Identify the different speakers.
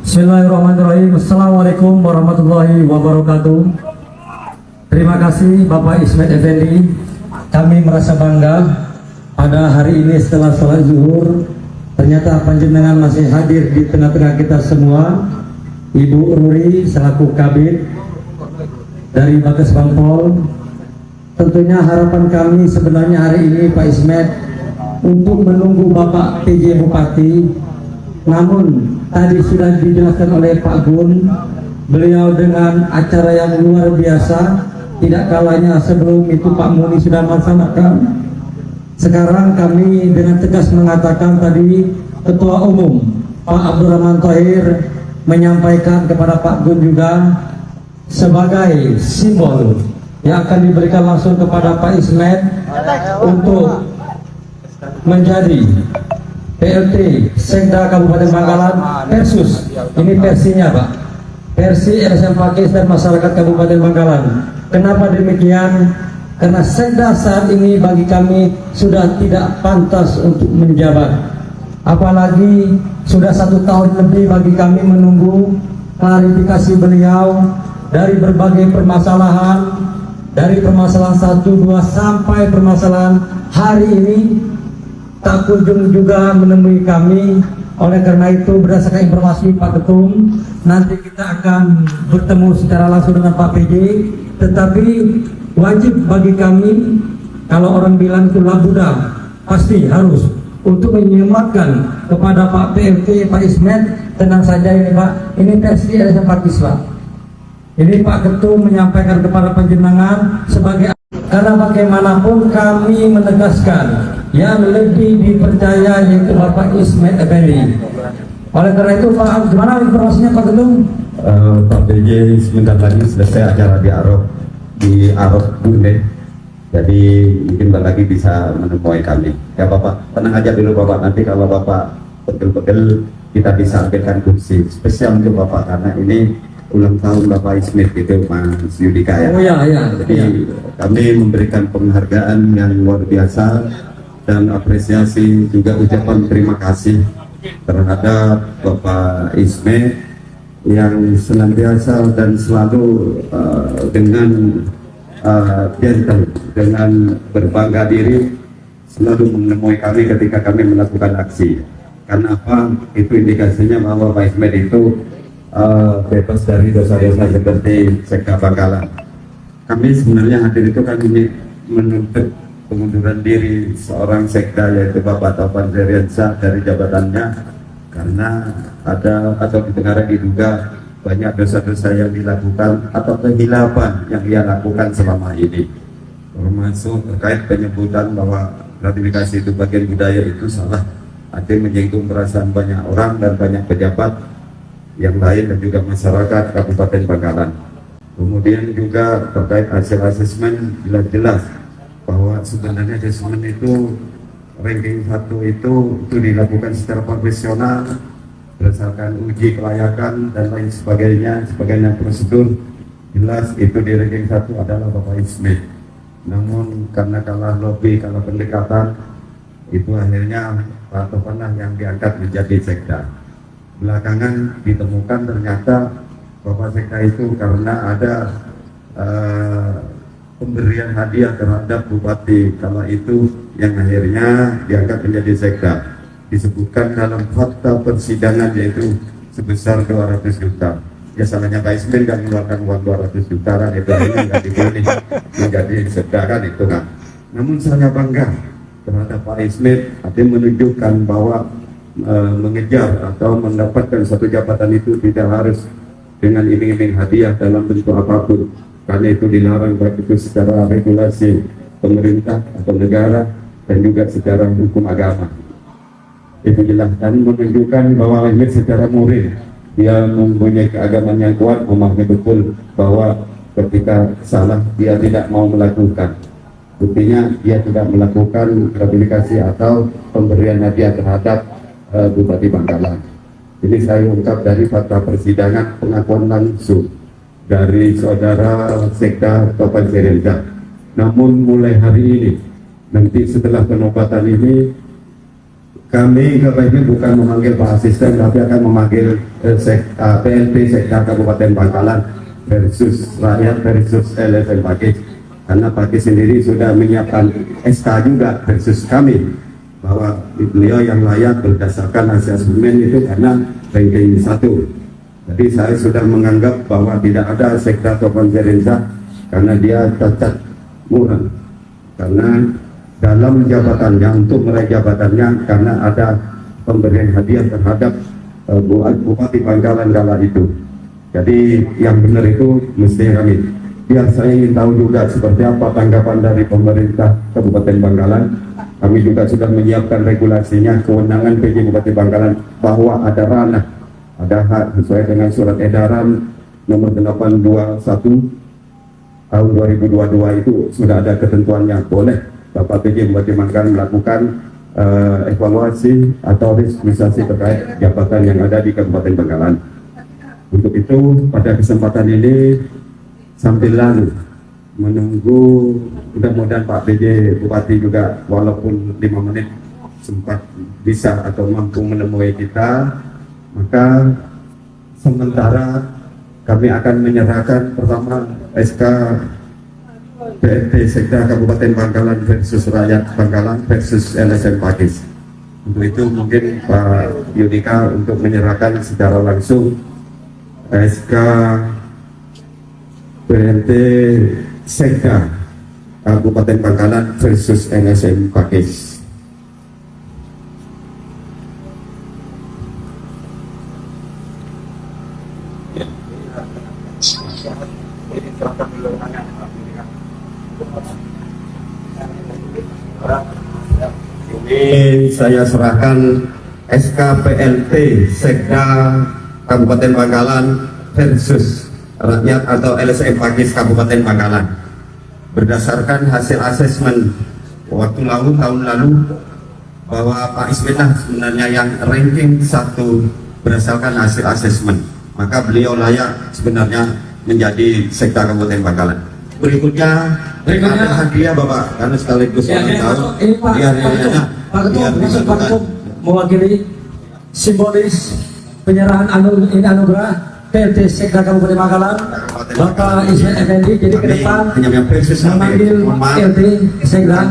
Speaker 1: Bismillahirrahmanirrahim. Assalamualaikum warahmatullahi wabarakatuh. Terima kasih Bapak Ismet Effendi. Kami merasa bangga pada hari ini setelah sholat zuhur, ternyata panjenengan masih hadir di tengah-tengah kita semua. Ibu Ruri selaku Kabid dari Bagas Bampol. Tentunya harapan kami sebenarnya hari ini Pak Ismet untuk menunggu Bapak PJ Bupati. Namun tadi sudah dijelaskan oleh Pak Gun, beliau dengan acara yang luar biasa, tidak kalanya sebelum itu Pak Muni sudah melaksanakan. Sekarang kami dengan tegas mengatakan tadi Ketua Umum Pak Abdurrahman Thohir menyampaikan kepada Pak Gun juga sebagai simbol yang akan diberikan langsung kepada Pak Ismet untuk menjadi PLT Sekda Kabupaten Bangkalan versus ini versinya Pak, versi LSM Pakis dan masyarakat Kabupaten Bangkalan. Kenapa demikian? Karena Sekda saat ini bagi kami sudah tidak pantas untuk menjabat, apalagi sudah 1 tahun lebih bagi kami menunggu klarifikasi beliau dari berbagai permasalahan, dari permasalahan 1, 2 sampai permasalahan hari ini tak kunjung juga menemui kami. Oleh karena itu berdasarkan informasi Pak Ketum, nanti kita akan bertemu secara langsung dengan Pak PJ. Tetapi wajib bagi kami, kalau orang bilang itu labuda, pasti harus untuk menyematkan kepada Pak PLT, Pak Ismet. Tenang saja ini Pak, ini versi LSM Pakis Pak. Ini Pak Ketum menyampaikan kepada panjenengan sebagai, karena bagaimanapun kami menegaskan yang lebih dipercaya yaitu Bapak Ismet Effendi. Oleh karena itu Pak, gimana informasinya Pak Ketum?
Speaker 2: Pak PJ sebentar lagi selesai acara di Arok Bunde, jadi mungkin lagi bisa menemui kami. Ya Bapak, tenang aja dulu Bapak, nanti kalau Bapak pegel-pegel kita bisa ambilkan kursi spesial untuk Bapak karena ini ulang tahun Bapak Ismet gitu Mas Yudika ya.
Speaker 1: Oh ya, ya.
Speaker 2: Jadi kami memberikan penghargaan yang luar biasa dan apresiasi juga ucapan terima kasih terhadap Bapak Ismet yang senantiasa dan selalu dengan gentle, dengan berbangga diri selalu menemui kami ketika kami melakukan aksi. Karena apa? Itu indikasinya bahwa Pak Ismet itu bebas dari dosa-dosa seperti Sekda Bangkalan. Kami sebenarnya hadir itu kan ini menuntut pengunduran diri seorang sekda yaitu Bapak Taufan Zeriansyah dari jabatannya karena ada atau diduga banyak dosa-dosa yang dilakukan atau kehilapan yang ia lakukan selama ini, termasuk terkait penyebutan bahwa gratifikasi itu bagian budaya itu salah, ada menyinggung perasaan banyak orang dan banyak pejabat yang lain dan juga masyarakat Kabupaten Bangkalan. Kemudian juga terkait hasil asesmen jelas-jelas bahwa sebenarnya asesmen itu ranking 1 itu dilakukan secara profesional berdasarkan uji kelayakan dan lain sebagainya prosedur jelas itu di ranking 1 adalah Bapak Ismet. Namun karena kalah lobby, kalah pendekatan, itu akhirnya Pak Topanah yang diangkat menjadi sekda. Belakangan ditemukan ternyata Bapak sekda itu karena ada pemberian hadiah terhadap bupati kala itu yang akhirnya diangkat menjadi sekda. Disebutkan dalam fakta persidangan yaitu sebesar 200 juta. Ya salahnya Pak Ismet nggak mengeluarkan uang 200 juta kan, itu akhirnya nggak dipilih menjadi sekda kan itu kan. Namun saya bangga terhadap Pak Ismet, ada menunjukkan bahwa mengejar atau mendapatkan satu jabatan itu tidak harus dengan iming-iming hadiah dalam bentuk apapun, karena itu dilarang baik itu secara regulasi pemerintah atau negara dan juga secara hukum agama. Itu jelas dan menunjukkan bahwa Ismet secara moral dia mempunyai keagamaan yang kuat, memahami betul bahwa ketika salah dia tidak mau melakukan. Buktinya dia tidak melakukan gratifikasi atau pemberian hadiah terhadap Bupati Bangkalan. Ini saya ungkap dari fakta persidangan pengakuan langsung dari saudara Sekda Taufan Zeriansyah. Namun mulai hari ini, nanti setelah penobatan ini kami KPP bukan memanggil Pak Asisten, tapi akan memanggil PLT Sekda Kabupaten Bangkalan versus rakyat versus LSM Pakis. Karena Pakis sendiri sudah menyiapkan SK juga versus kami, bahwa beliau yang layak berdasarkan hasil asesmen itu karena ranking 1. Jadi saya sudah menganggap bahwa tidak ada Sekda atau Konferensa karena dia cacat murah. Karena dalam jabatannya, untuk meraih jabatannya, karena ada pemberian hadiah terhadap Bupati Bangkalan kala itu. Jadi yang benar itu mesti kami. Biar saya ingin tahu juga seperti apa tanggapan dari pemerintah Kabupaten Bangkalan. Kami juga sudah menyiapkan regulasinya, kewenangan PJ Bupati Bangkalan, bahwa ada ranah, ada hak sesuai dengan surat edaran nomor 821 tahun 2022 itu sudah ada ketentuannya, boleh Bapak PJ Bupati Bangkalan melakukan evaluasi atau restrukturisasi terkait jabatan yang ada di Kabupaten Bangkalan. Untuk itu pada kesempatan ini sambil menunggu, mudah-mudahan Pak PJ Bupati juga walaupun 5 menit sempat bisa atau mampu menemui kita, maka sementara kami akan menyerahkan pertama SK PLT Sekda Kabupaten Bangkalan versus rakyat Bangkalan versus LSM Pakis. Untuk itu mungkin Pak Yudika untuk menyerahkan secara langsung SK PLT Sekda Kabupaten Bangkalan versus LSM Pakis. Ini saya serahkan SK PLT Sekda Kabupaten Bangkalan versus rakyat atau LSM Pakis Kabupaten Bangkalan. Berdasarkan hasil asesmen waktu lalu, tahun lalu, bahwa Pak Ismetlah sebenarnya yang ranking 1 berdasarkan hasil asesmen, maka beliau layak sebenarnya menjadi Sekda Kabupaten Bangkalan. Berikutnya ada hadiah Bapak, karena sekaligus
Speaker 1: ya,
Speaker 2: tahun
Speaker 1: ini Pak Ketum mewakili simbolis penyerahan anugerah PLT Sekda Kabupaten Bangkalan Bapak Ismet Effendi. Jadi ke depan memanggil PLT Sekda